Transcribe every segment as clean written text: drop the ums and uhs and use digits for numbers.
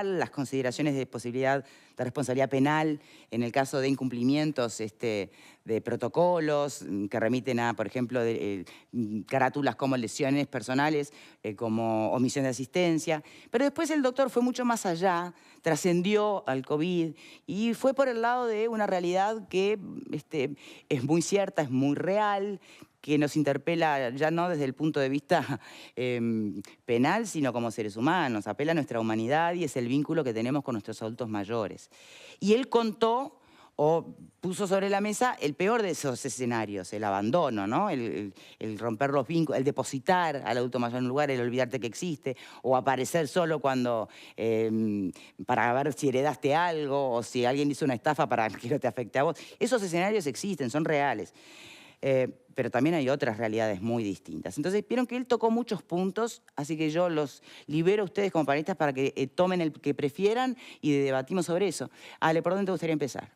las consideraciones de posibilidad de responsabilidad penal en el caso de incumplimientos de protocolos que remiten a, por ejemplo, carátulas como lesiones personales, como omisión de asistencia. Pero después el doctor fue mucho más allá, trascendió al COVID y fue por el lado de una realidad que es muy cierta, es muy real, que nos interpela ya no desde el punto de vista penal, sino como seres humanos. Apela a nuestra humanidad y es el vínculo que tenemos con nuestros adultos mayores. Y él contó o puso sobre la mesa el peor de esos escenarios, el abandono, ¿no? El romper los vínculos, el depositar al adulto mayor en un lugar, el olvidarte que existe, o aparecer solo cuando, para ver si heredaste algo, o si alguien hizo una estafa para que no te afecte a vos. Esos escenarios existen, son reales. Pero también hay otras realidades muy distintas. Entonces, vieron que él tocó muchos puntos, así que yo los libero a ustedes como panelistas para que tomen el que prefieran y debatimos sobre eso. Ale, ¿por dónde te gustaría empezar?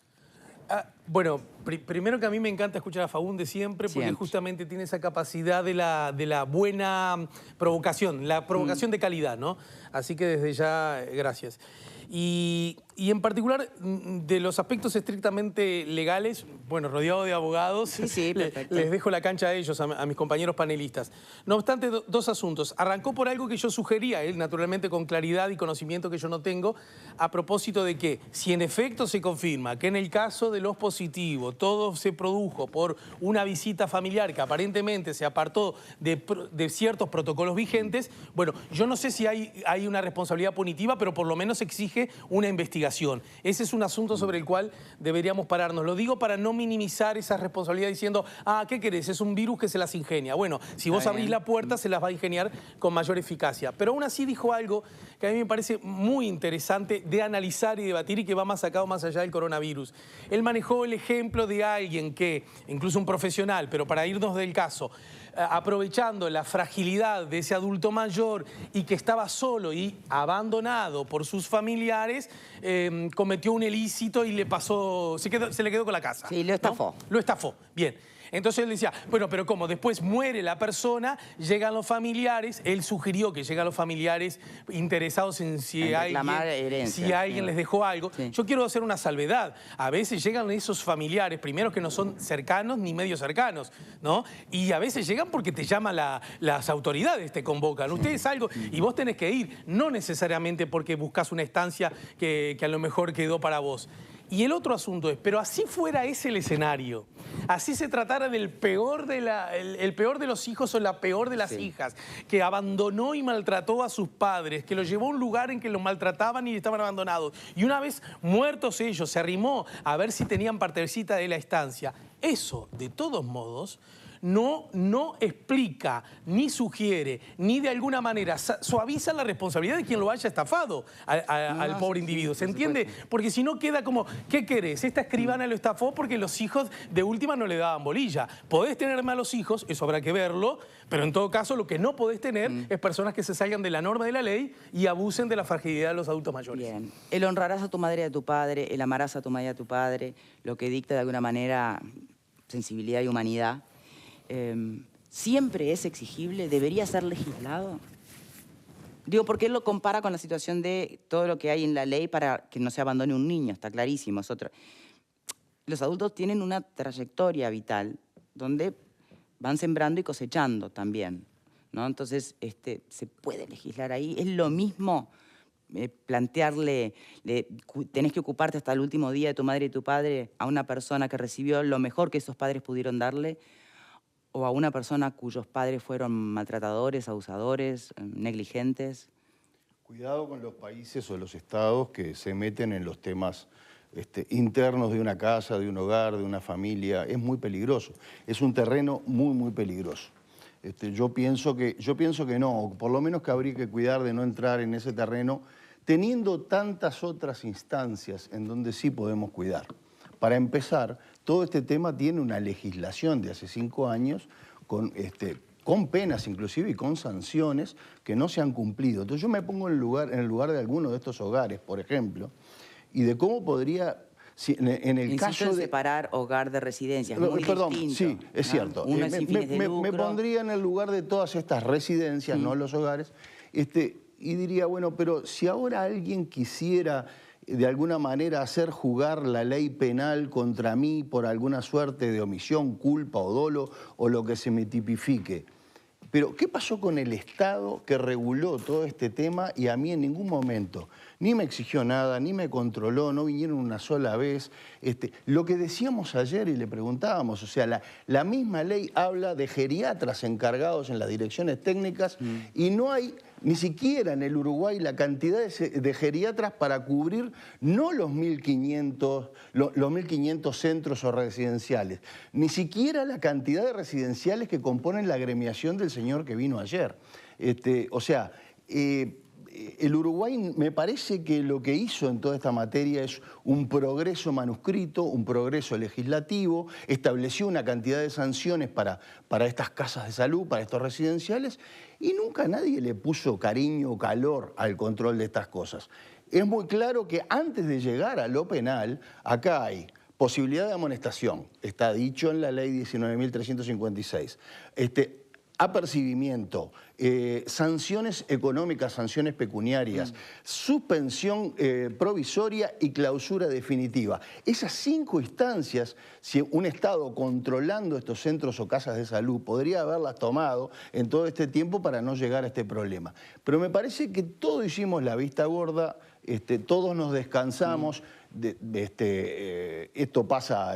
Bueno, primero que a mí me encanta escuchar a Faúnde siempre porque justamente tiene esa capacidad de la buena provocación, la provocación de calidad, ¿no? Así que desde ya, gracias. Y en particular, de los aspectos estrictamente legales, bueno, rodeado de abogados, les dejo la cancha a ellos, a mis compañeros panelistas. No obstante, dos asuntos. Arrancó por algo que yo sugería, él naturalmente con claridad y conocimiento que yo no tengo, a propósito de que si en efecto se confirma que en el caso de los positivos todo se produjo por una visita familiar que aparentemente se apartó de ciertos protocolos vigentes, bueno, yo no sé si hay una responsabilidad punitiva, pero por lo menos exige una investigación. Ese es un asunto sobre el cual deberíamos pararnos. Lo digo para no minimizar esa responsabilidad diciendo, ¿qué querés? Es un virus que se las ingenia. Bueno, si vos abrís la puerta, se las va a ingeniar con mayor eficacia. Pero aún así dijo algo que a mí me parece muy interesante de analizar y debatir y que va más allá del coronavirus. Él manejó el ejemplo de alguien que, incluso un profesional, pero para irnos del caso, aprovechando la fragilidad de ese adulto mayor y que estaba solo y abandonado por sus familiares, cometió un ilícito y le pasó, se le quedó con la casa. Sí, lo estafó. ¿No? Lo estafó, bien. Entonces él decía, bueno, pero ¿cómo? Después muere la persona, llegan los familiares, él sugirió que llegan los familiares interesados en si alguien les dejó algo. Sí. Yo quiero hacer una salvedad. A veces llegan esos familiares, primero que no son cercanos ni medio cercanos, ¿no? Y a veces llegan porque te llaman las autoridades, te convocan. Ustedes algo y vos tenés que ir, no necesariamente porque buscas una estancia que a lo mejor quedó para vos. Y el otro asunto es, pero así fuera ese el escenario, así se tratara del peor el peor de los hijos o la peor de las hijas, que abandonó y maltrató a sus padres, que los llevó a un lugar en que los maltrataban y estaban abandonados, y una vez muertos ellos, se arrimó a ver si tenían partecita de la estancia. Eso, de todos modos, no explica, ni sugiere, ni de alguna manera suaviza la responsabilidad de quien lo haya estafado al pobre individuo. ¿Se entiende? Porque si no queda como, ¿qué querés? Esta escribana lo estafó porque los hijos de última no le daban bolilla. Podés tener malos hijos, eso habrá que verlo, pero en todo caso lo que no podés tener es personas que se salgan de la norma de la ley y abusen de la fragilidad de los adultos mayores. Bien. El honrarás a tu madre y a tu padre, el amarás a tu madre y a tu padre, lo que dicta de alguna manera sensibilidad y humanidad. ¿Siempre es exigible? ¿Debería ser legislado? Digo, porque él lo compara con la situación de todo lo que hay en la ley para que no se abandone un niño, está clarísimo. Los adultos tienen una trayectoria vital donde van sembrando y cosechando también, ¿no? Entonces, se puede legislar ahí. Es lo mismo plantearle, tenés que ocuparte hasta el último día de tu madre y tu padre a una persona que recibió lo mejor que esos padres pudieron darle, o a una persona cuyos padres fueron maltratadores, abusadores, negligentes. Cuidado con los países o los estados que se meten en los temas internos de una casa, de un hogar, de una familia. Es muy peligroso. Es un terreno muy, muy peligroso. Yo pienso que no, por lo menos que habría que cuidar de no entrar en ese terreno, teniendo tantas otras instancias en donde sí podemos cuidar. Para empezar, todo este tema tiene una legislación de hace 5 años con penas inclusive y con sanciones que no se han cumplido. Entonces yo me pongo en el lugar de alguno de estos hogares, por ejemplo, y de cómo podría... en el caso de separar hogar de residencia, es muy distinto. Sí, es cierto. Uno es sin fines de lucro. Me pondría en el lugar de todas estas residencias, no los hogares, y diría, bueno, pero si ahora alguien quisiera de alguna manera hacer jugar la ley penal contra mí por alguna suerte de omisión, culpa o dolo o lo que se me tipifique. Pero, ¿qué pasó con el Estado que reguló todo este tema y a mí en ningún momento ni me exigió nada, ni me controló, no vinieron una sola vez? Lo que decíamos ayer y le preguntábamos, o sea, la misma ley habla de geriatras encargados en las direcciones técnicas y no hay ni siquiera en el Uruguay la cantidad de geriatras para cubrir no los 1.500 centros o residenciales, ni siquiera la cantidad de residenciales que componen la agremiación del señor que vino ayer. O sea, el Uruguay me parece que lo que hizo en toda esta materia es un progreso manuscrito, un progreso legislativo, estableció una cantidad de sanciones para estas casas de salud, para estos residenciales, y nunca nadie le puso cariño o calor al control de estas cosas. Es muy claro que antes de llegar a lo penal, acá hay posibilidad de amonestación, está dicho en la ley 19.356, apercibimiento, sanciones económicas, sanciones pecuniarias, suspensión provisoria y clausura definitiva. Esas 5 instancias, si un Estado controlando estos centros o casas de salud podría haberlas tomado en todo este tiempo para no llegar a este problema. Pero me parece que todos hicimos la vista gorda, todos nos descansamos. Esto pasa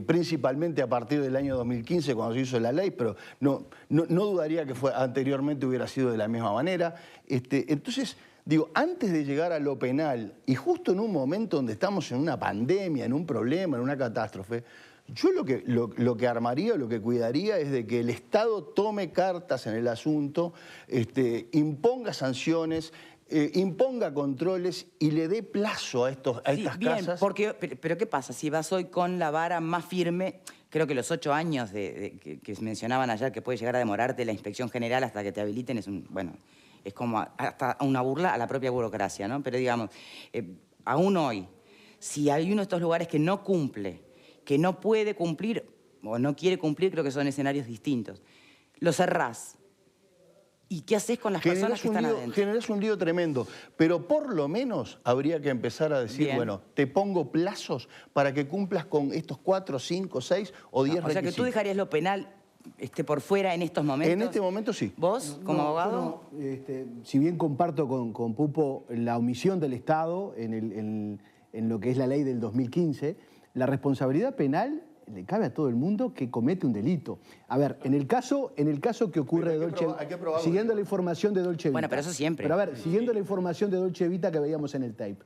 principalmente a partir del año 2015 cuando se hizo la ley, pero no dudaría que anteriormente hubiera sido de la misma manera. Entonces, digo, antes de llegar a lo penal y justo en un momento donde estamos en una pandemia, en un problema, en una catástrofe, yo lo que armaría, lo que cuidaría es de que el Estado tome cartas en el asunto, imponga sanciones, imponga controles y le dé plazo a estas casas. Pero ¿qué pasa? Si vas hoy con la vara más firme, creo que los 8 años que mencionaban ayer que puede llegar a demorarte la inspección general hasta que te habiliten es es como hasta una burla a la propia burocracia, ¿no? Pero digamos, aún hoy, si hay uno de estos lugares que no cumple, que no puede cumplir o no quiere cumplir, creo que son escenarios distintos, lo cerrás. ¿Y qué haces con las personas que están adentro? Generás un lío tremendo, pero por lo menos habría que empezar a decir, bueno, te pongo plazos para que cumplas con estos 4, 5, 6 o 10 requisitos. O sea que tú dejarías lo penal por fuera en estos momentos. En este momento sí. ¿Vos, como abogado? Si bien comparto con Pupo la omisión del Estado en lo que es la ley del 2015, la responsabilidad penal le cabe a todo el mundo que comete un delito. A ver, en el caso que ocurre de Dolce Vita, siguiendo la información de Dolce Vita. Bueno, pero eso siempre. Pero a ver, siguiendo la información de Dolce Vita que veíamos en el tape,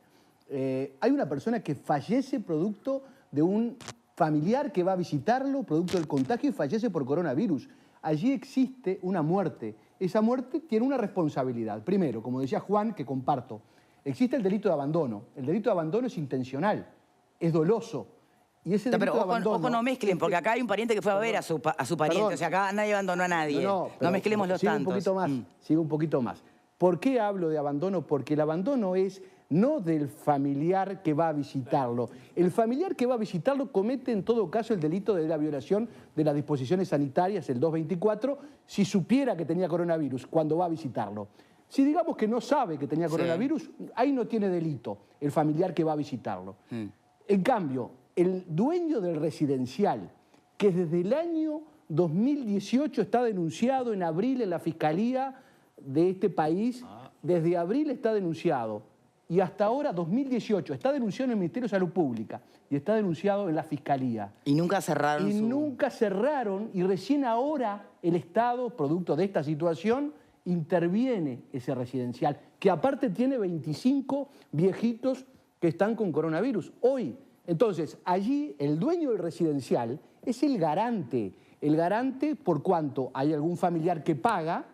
hay una persona que fallece producto de un familiar que va a visitarlo, producto del contagio, y fallece por coronavirus. Allí existe una muerte. Esa muerte tiene una responsabilidad. Primero, como decía Juan, que comparto, existe el delito de abandono. El delito de abandono es intencional, es doloso. Y ese delito de abandono... Ojo, no mezclen, porque acá hay un pariente que fue a ver a su pariente. Perdón. O sea, acá nadie abandonó a nadie. No mezclemos los tantos. Sigo un poquito más. ¿Por qué hablo de abandono? Porque el abandono es no del familiar que va a visitarlo. El familiar que va a visitarlo comete en todo caso el delito de la violación de las disposiciones sanitarias, el 224, si supiera que tenía coronavirus cuando va a visitarlo. Si digamos que no sabe que tenía coronavirus, ahí no tiene delito el familiar que va a visitarlo. En cambio, el dueño del residencial, que desde el año 2018 está denunciado en abril en la Fiscalía de este país, desde abril está denunciado, y hasta ahora, 2018, está denunciado en el Ministerio de Salud Pública y está denunciado en la Fiscalía. Y nunca cerraron nunca cerraron, y recién ahora el Estado, producto de esta situación, interviene ese residencial, que aparte tiene 25 viejitos que están con coronavirus. Hoy, entonces, allí el dueño del residencial es el garante por cuanto hay algún familiar que paga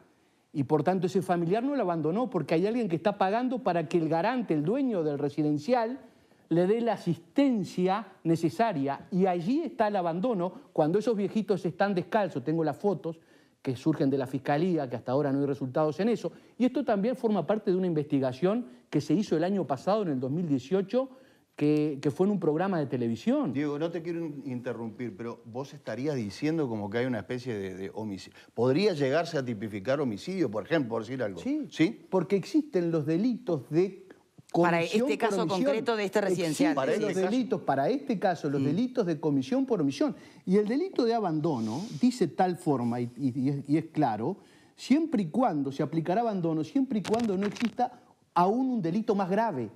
y por tanto ese familiar no lo abandonó porque hay alguien que está pagando para que el garante, el dueño del residencial, le dé la asistencia necesaria, y allí está el abandono cuando esos viejitos están descalzos. Tengo las fotos que surgen de la Fiscalía, que hasta ahora no hay resultados en eso, y esto también forma parte de una investigación que se hizo el año pasado, en el 2018, que fue en un programa de televisión. Diego, no te quiero interrumpir, pero vos estarías diciendo como que hay una especie de homicidio. ¿Podría llegarse a tipificar homicidio, por ejemplo, por decir algo? Sí, ¿Sí? Porque existen los delitos de comisión para este caso por omisión. concreto de este residencial. Para Existen este los delitos, para este caso, los delitos de comisión por omisión. Y el delito de abandono dice tal forma, y es claro, siempre y cuando se aplicará abandono, siempre y cuando no exista aún un delito más grave.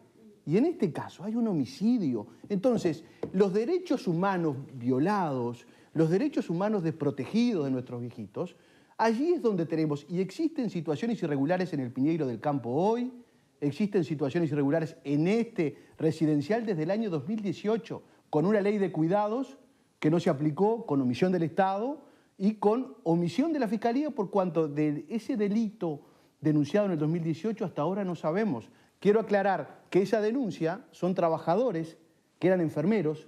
Y en este caso hay un homicidio. Entonces, los derechos humanos violados, los derechos humanos desprotegidos de nuestros viejitos, allí es donde tenemos, y existen situaciones irregulares en el Piñeiro del Campo hoy, existen situaciones irregulares en este residencial desde el año 2018, con una ley de cuidados que no se aplicó, con omisión del Estado y con omisión de la Fiscalía, por cuanto de ese delito denunciado en el 2018 hasta ahora no sabemos. Quiero aclarar que esa denuncia son trabajadores que eran enfermeros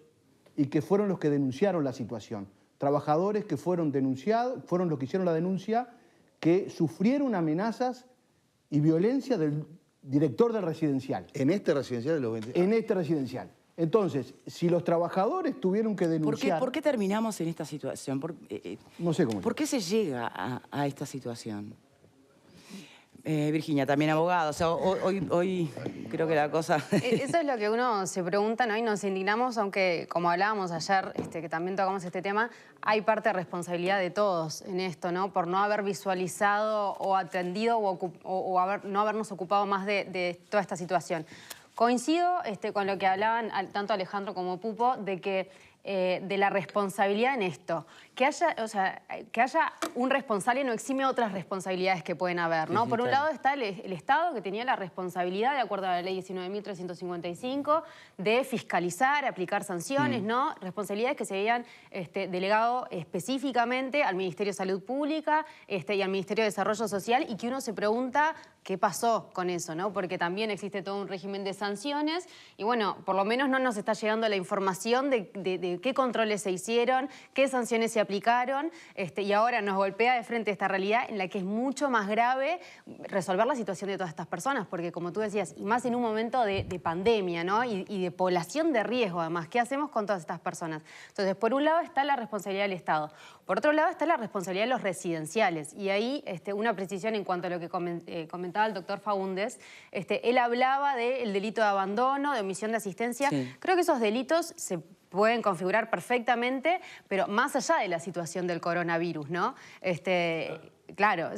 y que fueron los que denunciaron la situación. Trabajadores que fueron denunciados, fueron los que hicieron la denuncia, que sufrieron amenazas y violencia del director del residencial. ¿En este residencial de los 20? En este residencial. Entonces, si los trabajadores tuvieron que denunciar... ¿Por qué terminamos en esta situación? No sé cómo. ¿Por qué se llega a esta situación? Virginia, también abogada, o sea, hoy creo que la cosa... Eso es lo que uno se pregunta, ¿no? Y nos indignamos, aunque como hablábamos ayer, que también tocamos este tema, hay parte de responsabilidad de todos en esto, ¿no? Por no haber visualizado o atendido o no habernos ocupado más de toda esta situación. Coincido con lo que hablaban tanto Alejandro como Pupo, de que de la responsabilidad en esto. Que haya un responsable no exime otras responsabilidades que pueden haber, ¿no? Sí, Por un claro. lado está el Estado, que tenía la responsabilidad, de acuerdo a la ley 19.355, de fiscalizar, aplicar sanciones, ¿no? Responsabilidades que se habían delegado específicamente al Ministerio de Salud Pública y al Ministerio de Desarrollo Social, y que uno se pregunta qué pasó con eso, ¿no? Porque también existe todo un régimen de sanciones y, bueno, por lo menos no nos está llegando la información de qué controles se hicieron, qué sanciones se aplicaron, y ahora nos golpea de frente esta realidad en la que es mucho más grave resolver la situación de todas estas personas, porque como tú decías, y más en un momento de pandemia, ¿no? Y de población de riesgo, además, ¿qué hacemos con todas estas personas? Entonces, por un lado está la responsabilidad del Estado, por otro lado está la responsabilidad de los residenciales, y ahí una precisión en cuanto a lo que comentaba el doctor Faúndez. Él hablaba del delito de abandono, de omisión de asistencia. Sí. Creo que esos delitos se pueden configurar perfectamente, pero más allá de la situación del coronavirus, ¿no? Claro,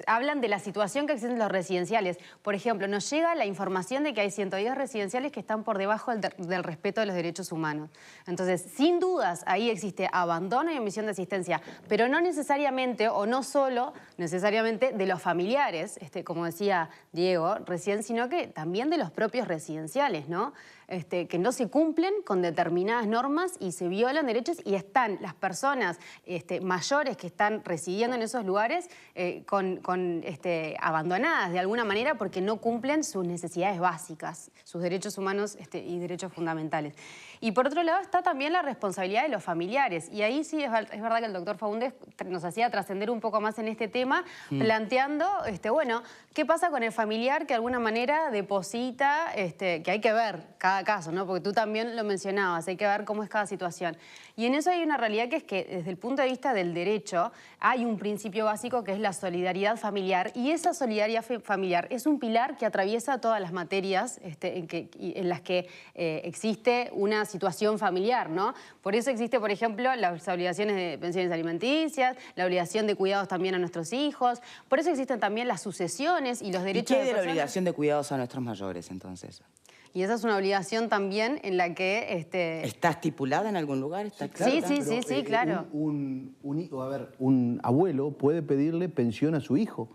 hablan de la situación que existen en los residenciales. Por ejemplo, nos llega la información de que hay 110 residenciales que están por debajo del respeto de los derechos humanos. Entonces, sin dudas, ahí existe abandono y omisión de asistencia, pero no necesariamente, o no solo necesariamente, de los familiares, como decía Diego recién, sino que también de los propios residenciales, ¿no? Que no se cumplen con determinadas normas y se violan derechos, y están las personas mayores que están residiendo en esos lugares abandonadas de alguna manera porque no cumplen sus necesidades básicas, sus derechos humanos y derechos fundamentales. Y por otro lado está también la responsabilidad de los familiares, y ahí sí es verdad que el doctor Faúndez nos hacía trascender un poco más en este tema, planteando, bueno, ¿qué pasa con el familiar que de alguna manera deposita, que hay que ver cada caso, ¿no? Porque tú también lo mencionabas, hay que ver cómo es cada situación. Y en eso hay una realidad que es que desde el punto de vista del derecho hay un principio básico que es la solidaridad familiar, y esa solidaridad familiar es un pilar que atraviesa todas las materias en las que existe una situación familiar, ¿no? Por eso existe, por ejemplo, las obligaciones de pensiones alimenticias, la obligación de cuidados también a nuestros hijos, por eso existen también las sucesiones y los derechos ¿Y qué de la personas. obligación de cuidados a nuestros mayores, entonces? Y esa es una obligación también en la que... ¿Está estipulada en algún lugar? ¿Está Sí, clara? sí, claro. Un abuelo puede pedirle pensión a su hijo.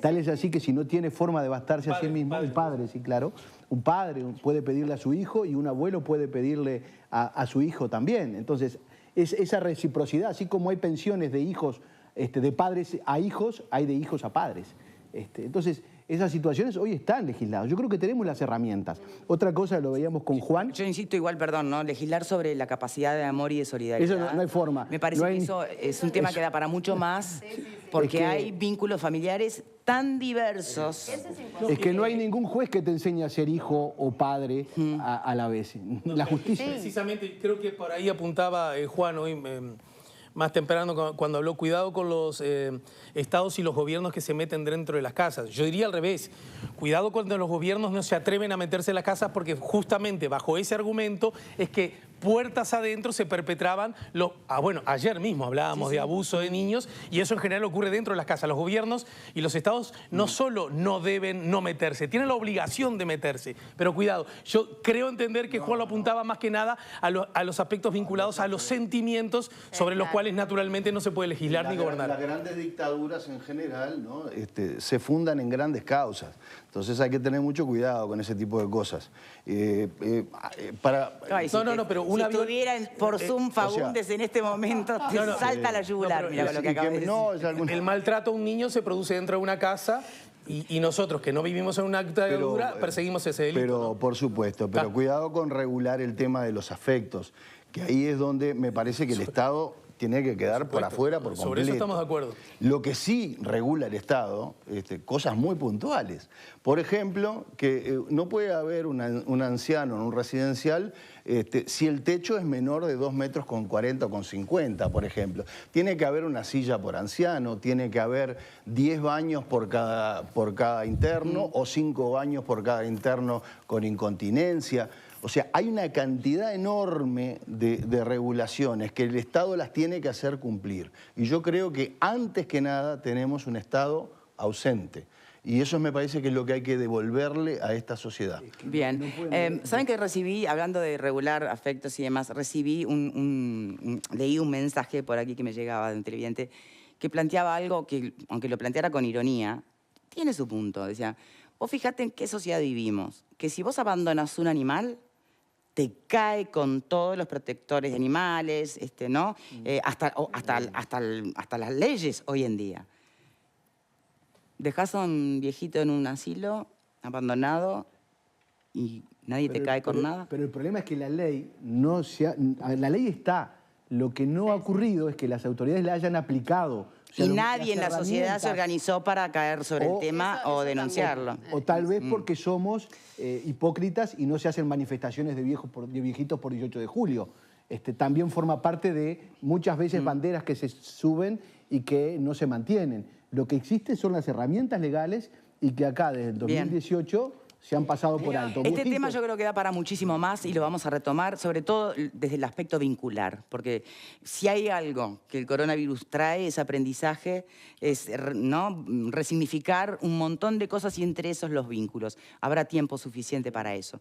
Tal es así que si no tiene forma de bastarse a sí mismo, el padre, sí, claro. Un padre puede pedirle a su hijo y un abuelo puede pedirle a su hijo también. Entonces, esa reciprocidad, así como hay pensiones de hijos, de padres a hijos, hay de hijos a padres. Entonces, esas situaciones hoy están legisladas. Yo creo que tenemos las herramientas. Otra cosa, lo veíamos con Juan. Yo insisto igual, perdón, ¿no? Legislar sobre la capacidad de amor y de solidaridad. Eso no hay forma. Me parece que eso es un tema que da para mucho más, porque hay vínculos familiares tan diversos. Es que no hay ningún juez que te enseñe a ser hijo o padre a la vez. La justicia. Precisamente, creo que por ahí apuntaba Juan hoy, más temprano, cuando habló, cuidado con los estados y los gobiernos que se meten dentro de las casas. Yo diría al revés, cuidado cuando los gobiernos no se atreven a meterse en las casas, porque justamente bajo ese argumento es que puertas adentro se perpetraban bueno, ayer mismo hablábamos de abuso de niños, y eso en general ocurre dentro de las casas. Los gobiernos y los estados no solo no deben no meterse, tienen la obligación de meterse. Pero cuidado, yo creo entender que Juan lo apuntaba más que nada a los aspectos vinculados a los sentimientos sobre los cuales naturalmente no se puede legislar ni gobernar. Las grandes dictaduras en general, ¿no? Se fundan en grandes causas. Entonces hay que tener mucho cuidado con ese tipo de cosas. Ay, pero si estuviera por Zoom Fagundes en este momento, te salta la yugular. Mira lo que acaba de decir. El maltrato a un niño se produce dentro de una casa y nosotros, que no vivimos en una dictadura, perseguimos ese delito. Pero, por supuesto, pero cuidado con regular el tema de los afectos, que ahí es donde me parece que el Estado tiene que quedar por afuera por completo. Sobre eso estamos de acuerdo. Lo que sí regula el Estado, cosas muy puntuales. Por ejemplo, que no puede haber un anciano en un residencial si el techo es menor de 2,40 metros o con 50, por ejemplo. Tiene que haber una silla por anciano, tiene que haber 10 baños por cada interno o 5 baños por cada interno con incontinencia. O sea, hay una cantidad enorme de regulaciones que el Estado las tiene que hacer cumplir. Y yo creo que antes que nada tenemos un Estado ausente. Y eso me parece que es lo que hay que devolverle a esta sociedad. Bien. ¿Saben que recibí, hablando de regular afectos y demás, leí un mensaje por aquí que me llegaba de un televidente que planteaba algo que, aunque lo planteara con ironía, tiene su punto. Decía, vos fíjate en qué sociedad vivimos, que si vos abandonas un animal, te cae con todos los protectores de animales, ¿no? Hasta las leyes hoy en día. Dejás a un viejito en un asilo, abandonado, y nadie te cae con nada. Pero el problema es que la ley la ley está. Lo que no ha ocurrido es que las autoridades la hayan aplicado. O sea, y nadie en la sociedad se organizó para caer sobre el tema o denunciarlo. O tal vez porque somos hipócritas y no se hacen manifestaciones de viejitos por 18 de julio. También forma parte de muchas veces banderas que se suben y que no se mantienen. Lo que existe son las herramientas legales y que acá desde el 2018 se han pasado por alto. Este tema yo creo que da para muchísimo más y lo vamos a retomar, sobre todo desde el aspecto vincular, porque si hay algo que el coronavirus trae, es aprendizaje, es resignificar un montón de cosas y entre esos los vínculos. Habrá tiempo suficiente para eso.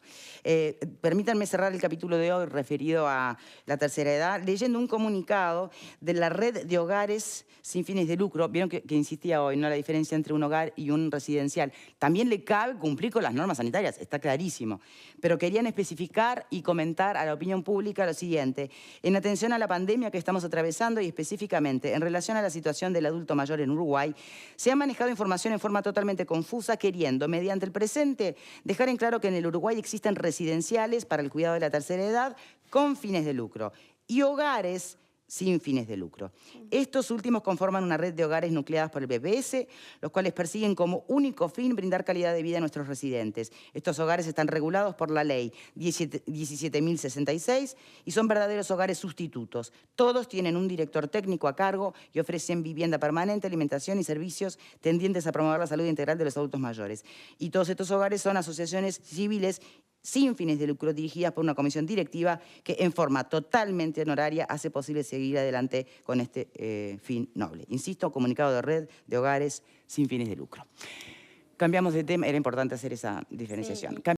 Permítanme cerrar el capítulo de hoy referido a la tercera edad, leyendo un comunicado de la Red de Hogares Sin Fines de Lucro. Vieron que insistía hoy, ¿no?, la diferencia entre un hogar y un residencial. También le cabe cumplir con las normas sanitarias, está clarísimo. Pero querían especificar y comentar a la opinión pública lo siguiente. En atención a la pandemia que estamos atravesando y específicamente en relación a la situación del adulto mayor en Uruguay, se ha manejado información en forma totalmente confusa, queriendo, mediante el presente, dejar en claro que en el Uruguay existen residenciales para el cuidado de la tercera edad con fines de lucro y hogares sin fines de lucro. Estos últimos conforman una red de hogares nucleadas por el BPS, los cuales persiguen como único fin brindar calidad de vida a nuestros residentes. Estos hogares están regulados por la ley 17.066 y son verdaderos hogares sustitutos. Todos tienen un director técnico a cargo y ofrecen vivienda permanente, alimentación y servicios tendientes a promover la salud integral de los adultos mayores. Y todos estos hogares son asociaciones civiles sin fines de lucro, dirigidas por una comisión directiva que en forma totalmente honoraria hace posible seguir adelante con este fin noble. Insisto, comunicado de Red de Hogares Sin Fines de Lucro. Cambiamos de tema, era importante hacer esa diferenciación. Sí.